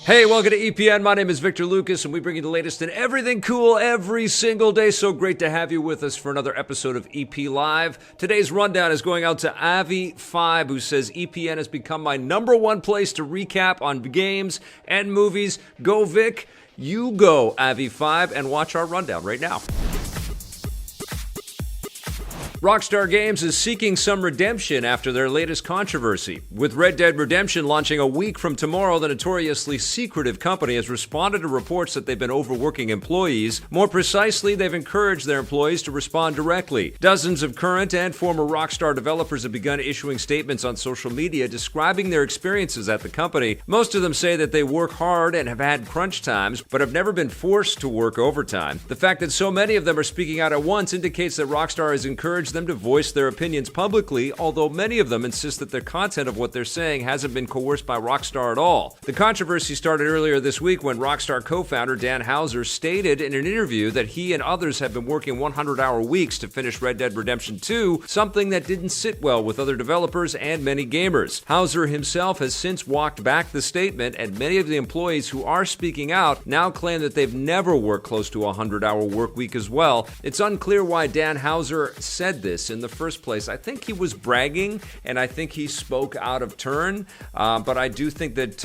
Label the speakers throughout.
Speaker 1: Hey, welcome to EPN. My name is Victor Lucas, and we bring you the latest in everything cool every single day. So great to have you with us for another episode of EP Live. Today's rundown is going out to Avi5, who says EPN has become my number one place to recap on games and movies. Go, Vic. You go, Avi5, and watch our rundown right now. Rockstar Games is seeking some redemption after their latest controversy. With Red Dead Redemption launching a week from tomorrow, the notoriously secretive company has responded to reports that they've been overworking employees. More precisely, they've encouraged their employees to respond directly. Dozens of current and former Rockstar developers have begun issuing statements on social media describing their experiences at the company. Most of them say that they work hard and have had crunch times, but have never been forced to work overtime. The fact that so many of them are speaking out at once indicates that Rockstar has encouraged them to voice their opinions publicly, although many of them insist that the content of what they're saying hasn't been coerced by Rockstar at all. The controversy started earlier this week when Rockstar co-founder Dan Houser stated in an interview that he and others have been working 100-hour weeks to finish Red Dead Redemption 2, something that didn't sit well with other developers and many gamers. Houser himself has since walked back the statement, and many of the employees who are speaking out now claim that they've never worked close to a 100-hour work week as well. It's unclear why Dan Houser said this in the first place. I think he was bragging, and I think he spoke out of turn, but I do think that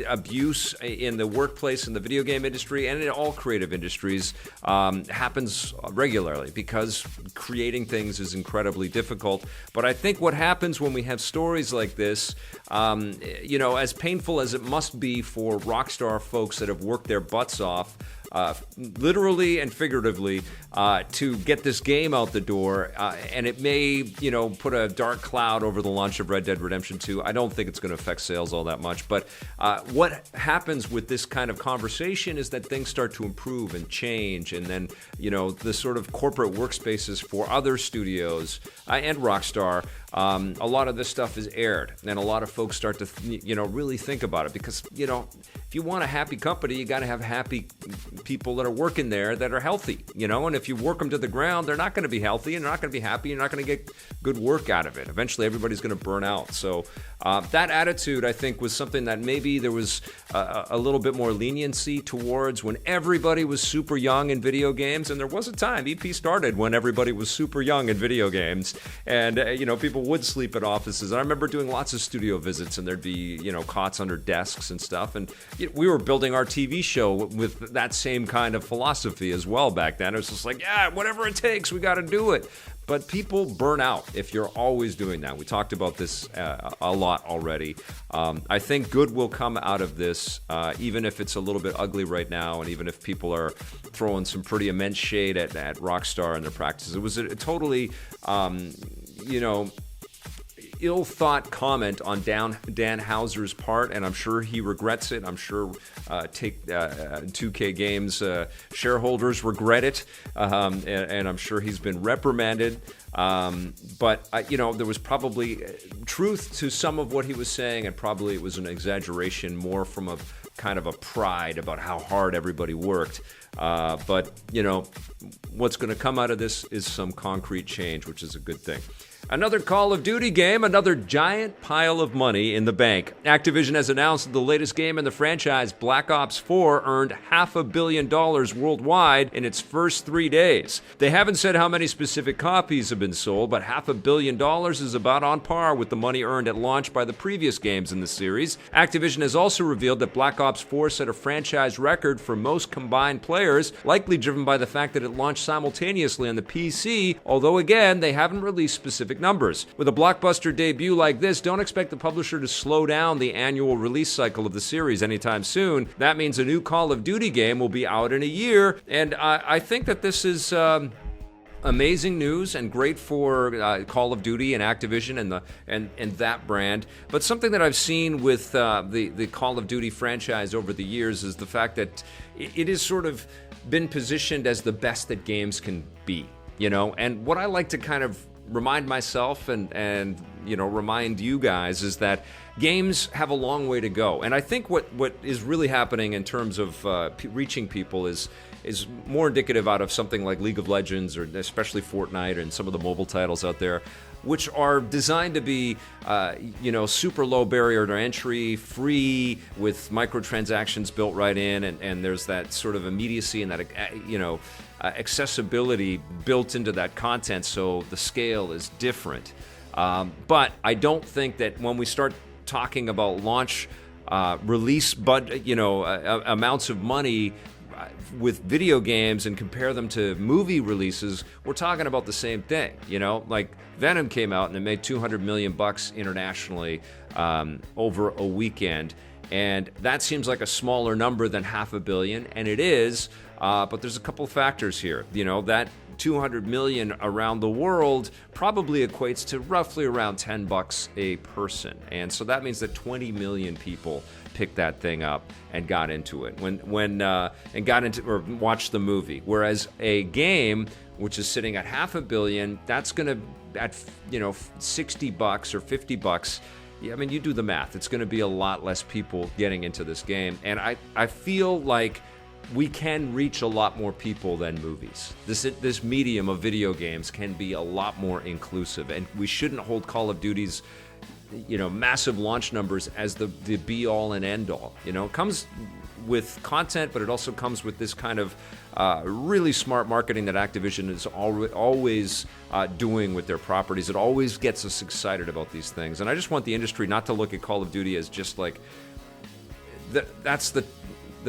Speaker 1: abuse in the workplace, in the video game industry, and in all creative industries happens regularly because creating things is incredibly difficult. But I think what happens when we have stories like this, as painful as it must be for Rockstar folks that have worked their butts off, literally and figuratively, to get this game out the door, and it may, put a dark cloud over the launch of Red Dead Redemption 2. I don't think it's going to affect sales all that much, but what happens with this kind of conversation is that things start to improve and change, and then, the sort of corporate workspaces for other studios and Rockstar, a lot of this stuff is aired, and a lot of folks start to, really think about it, because, if you want a happy company, you got to have happy people that are working there that are healthy, and if you work them to the ground, they're not going to be healthy, and they're not going to be happy, and you're not going to get good work out of it. Eventually, everybody's going to burn out. So that attitude, I think, was something that maybe there was a little bit more leniency towards when everybody was super young in video games, and there was a time, EP started when everybody was super young in video games, and, people would sleep at offices. And I remember doing lots of studio visits, and there'd be, cots under desks and stuff, and we were building our TV show with that same kind of philosophy as well back then. It was just like, yeah, whatever it takes, we got to do it. But people burn out if you're always doing that. We talked about this a lot already. I think good will come out of this, even if it's a little bit ugly right now, and even if people are throwing some pretty immense shade at Rockstar and their practices. It was a totally, ill-thought comment on Dan Houser's part, and I'm sure he regrets it. I'm sure 2K Games shareholders regret it, and I'm sure he's been reprimanded. But there was probably truth to some of what he was saying, and probably it was an exaggeration more from a kind of a pride about how hard everybody worked. But what's going to come out of this is some concrete change, which is a good thing. Another Call of Duty game, another giant pile of money in the bank. Activision has announced that the latest game in the franchise, Black Ops 4, earned $500 million worldwide in its first 3 days. They haven't said how many specific copies have been sold, but $500 million is about on par with the money earned at launch by the previous games in the series. Activision has also revealed that Black Ops 4 set a franchise record for most combined players, likely driven by the fact that it launched simultaneously on the PC, although again, they haven't released specific numbers. With a blockbuster debut like this, don't expect the publisher to slow down the annual release cycle of the series anytime soon. That means a new Call of Duty game will be out in a year, and I think that this is amazing news and great for Call of Duty and Activision and that brand. But something that I've seen with the Call of Duty franchise over the years is the fact that it has sort of been positioned as the best that games can be, and what I like to kind of remind myself and remind you guys is that games have a long way to go. And I think what is really happening in terms of reaching people is more indicative out of something like League of Legends, or especially Fortnite and some of the mobile titles out there. which are designed to be, super low barrier to entry, free, with microtransactions built right in, and there's that sort of immediacy and that, accessibility built into that content, so the scale is different. But I don't think that when we start talking about launch release, amounts of money with video games and compare them to movie releases, we're talking about the same thing. Like Venom came out and it made $200 million internationally over a weekend, and that seems like a smaller number than $500 million, and it is. But there's a couple factors here. That $200 million around the world probably equates to roughly around $10 a person, and so that means that 20 million people picked that thing up and got into it and got into or watched the movie. Whereas a game which is sitting at $500 million, that's going to at $60 or $50. I mean, you do the math. It's going to be a lot less people getting into this game, and I feel like we can reach a lot more people than movies. This medium of video games can be a lot more inclusive, and we shouldn't hold Call of Duty's massive launch numbers as the be all and end all. It comes with content, but it also comes with this kind of really smart marketing that Activision is always doing with their properties. It always gets us excited about these things, and I just want the industry not to look at Call of Duty as just like that's the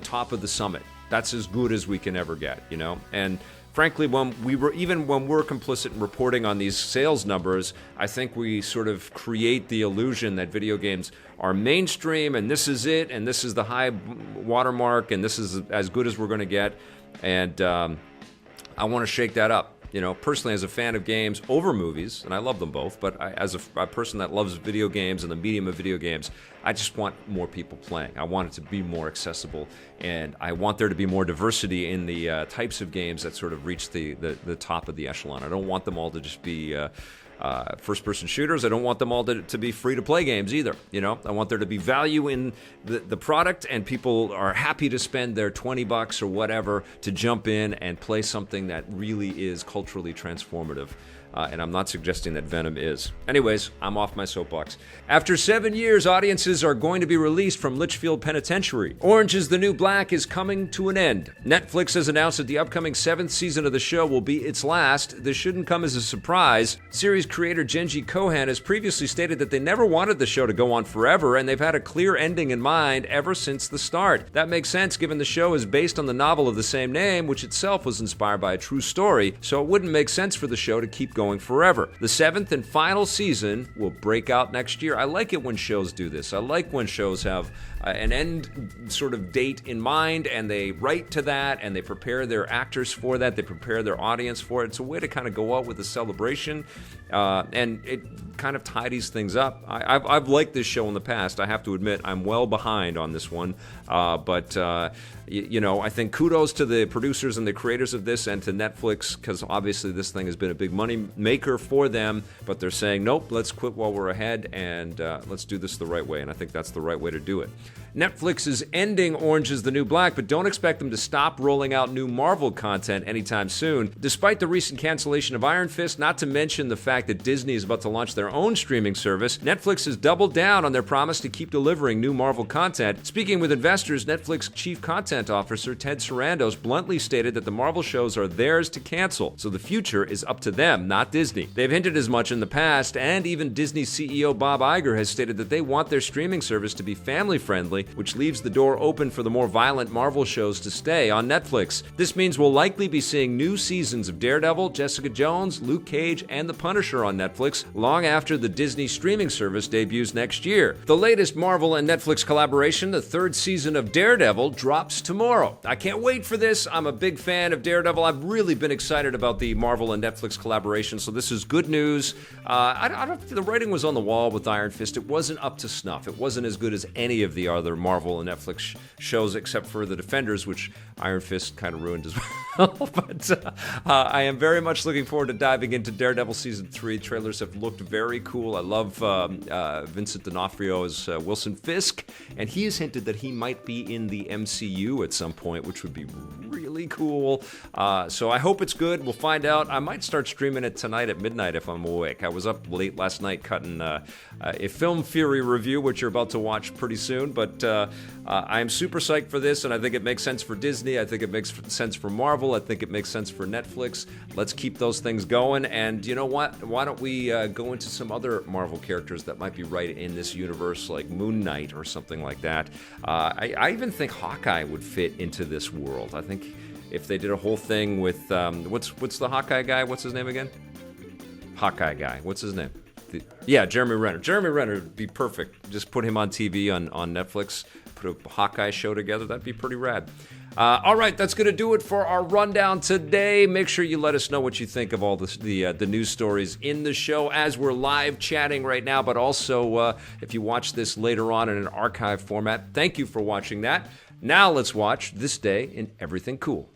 Speaker 1: top of the summit. That's as good as we can ever get, And frankly, when we're complicit in reporting on these sales numbers, I think we sort of create the illusion that video games are mainstream and this is it, and this is the high watermark, and this is as good as we're going to get. And I want to shake that up. Personally, as a fan of games over movies, and I love them both, but as a person that loves video games and the medium of video games, I just want more people playing. I want it to be more accessible, and I want there to be more diversity in the types of games that sort of reach the top of the echelon. I don't want them all to just be first-person shooters. I don't want them all to be free-to-play games either. I want there to be value in the product, and people are happy to spend their $20 or whatever to jump in and play something that really is culturally transformative. And I'm not suggesting that Venom is. Anyways, I'm off my soapbox. After 7 years, audiences are going to be released from Litchfield Penitentiary. Orange is the New Black is coming to an end. Netflix has announced that the upcoming 7th season of the show will be its last. This shouldn't come as a surprise. Series creator Genji Kohan has previously stated that they never wanted the show to go on forever, and they've had a clear ending in mind ever since the start. That makes sense given the show is based on the novel of the same name, which itself was inspired by a true story, so it wouldn't make sense for the show to keep going forever. The 7th and final season will break out next year. I like it when shows do this. I like when shows have an end sort of date in mind, and they write to that, and they prepare their actors for that, they prepare their audience for it. It's a way to kind of go out with a celebration, and it kind of tidies things up. I've liked this show in the past. I have to admit, I'm well behind on this one, but I think kudos to the producers and the creators of this, and to Netflix, because obviously this thing has been a big money maker for them, but they're saying, nope, let's quit while we're ahead, and let's do this the right way, and I think that's the right way to do it. Netflix is ending Orange is the New Black, but don't expect them to stop rolling out new Marvel content anytime soon. Despite the recent cancellation of Iron Fist, not to mention the fact that Disney is about to launch their own streaming service, Netflix has doubled down on their promise to keep delivering new Marvel content. Speaking with investors, Netflix Chief Content Officer Ted Sarandos bluntly stated that the Marvel shows are theirs to cancel, so the future is up to them, not Disney. They've hinted as much in the past, and even Disney CEO Bob Iger has stated that they want their streaming service to be family-friendly, which leaves the door open for the more violent Marvel shows to stay on Netflix. This means we'll likely be seeing new seasons of Daredevil, Jessica Jones, Luke Cage, and The Punisher on Netflix long after the Disney streaming service debuts next year. The latest Marvel and Netflix collaboration, the 3rd season of Daredevil, drops tomorrow. I can't wait for this. I'm a big fan of Daredevil. I've really been excited about the Marvel and Netflix collaboration, so this is good news. I don't think the writing was on the wall with Iron Fist. It wasn't up to snuff. It wasn't as good as any of the other Marvel and Netflix shows, except for The Defenders, which Iron Fist kind of ruined as well. But I am very much looking forward to diving into Daredevil Season 3. Trailers have looked very cool. I love Vincent D'Onofrio as Wilson Fisk, and he has hinted that he might be in the MCU at some point, which would be really really cool. So I hope it's good. We'll find out. I might start streaming it tonight at midnight if I'm awake. I was up late last night cutting a Film Fury review, which you're about to watch pretty soon. But I'm super psyched for this, and I think it makes sense for Disney. I think it makes sense for Marvel. I think it makes sense for Netflix. Let's keep those things going. And you know what? Why don't we go into some other Marvel characters that might be right in this universe, like Moon Knight or something like that. I even think Hawkeye would fit into this world. I think if they did a whole thing with what's the Hawkeye guy? What's his name again? Hawkeye guy. What's his name? Jeremy Renner. Jeremy Renner would be perfect. Just put him on TV on Netflix. Put a Hawkeye show together. That'd be pretty rad. All right, that's going to do it for our rundown today. Make sure you let us know what you think of all the news stories in the show as we're live chatting right now, but also if you watch this later on in an archive format, thank you for watching that. Now let's watch This Day in Everything Cool.